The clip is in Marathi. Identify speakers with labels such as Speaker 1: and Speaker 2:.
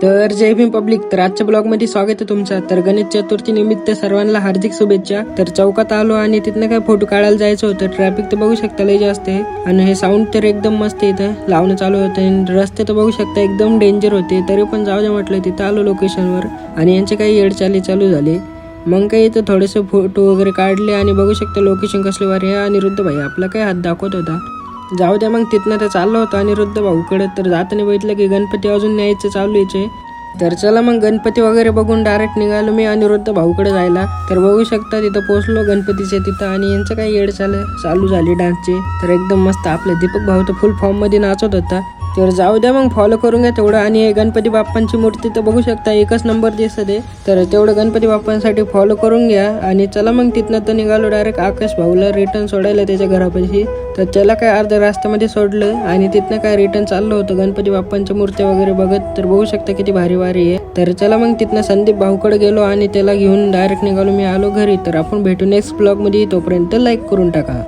Speaker 1: तर जय भीम पब्लिक. तर आजच्या ब्लॉगमध्ये स्वागत आहे तुमचं. तर गणेश चतुर्थी निमित्त सर्वांना हार्दिक शुभेच्छा. तर चौकात आलो आणि तिथनं काय फोटो काढायला जायचं होतं. ट्रॅफिक तर बघू शकता लय जास्त आहे आणि हे साऊंड तर एकदम मस्त इथं लावणं चालू होतं. रस्ते तर बघू शकता एकदम डेंजर होते, तरी पण जाऊ दे म्हटलं. तिथं आलो लोकेशनवर आणि यांचे काही येडचाली चालू झाले. मग काही इथं थोडेसे फोटो वगैरे काढले आणि बघू शकता लोकेशन कसले वारे. आणि रुद्ध भाई आपला काय हात दाखवत होता. जाऊ द्या, मग तिथनं ते चाललं होतं आणि रुद्ध भाऊकडे तर जाताना बघितलं की गणपती अजून न्यायचं चालू आहे. तर चला मग गणपती वगैरे बघून डायरेक्ट निघालो मी आणि रुद्ध भाऊकडे जायला. तर बघू शकता तिथं पोहोचलो गणपतीच्या तिथं आणि यांचं काही येड चालू झाली डान्सचे. तर एकदम मस्त आपले दीपक भाऊ तर फुल फॉर्म मध्ये नाचत होता. तर जाऊ द्या, मग फॉलो करून घ्या तेवढं. आणि गणपती बाप्पांची मूर्ती तर बघू शकता एकच नंबर दिसत आहे. तर तेवढं गणपती बाप्पांसाठी फॉलो करून घ्या. आणि चला मग तिथनं तर निघालो डायरेक्ट आकाश भाऊला रिटर्न सोडायला त्याच्या घरापाशी. तर त्याला काय अर्ध्या रस्त्यामध्ये सोडलं आणि तिथनं काय रिटर्न चाललं होतं गणपती बाप्पांच्या मूर्त्या वगैरे बघत. तर बघू शकता किती भारी भारी आहे. तर चला मग तिथनं संदीप भाऊकडे गेलो आणि त्याला घेऊन डायरेक्ट निघालो मी आलो घरी. तर आपण भेटू नेक्स्ट ब्लॉग मध्ये. तोपर्यंत लाईक करून टाका.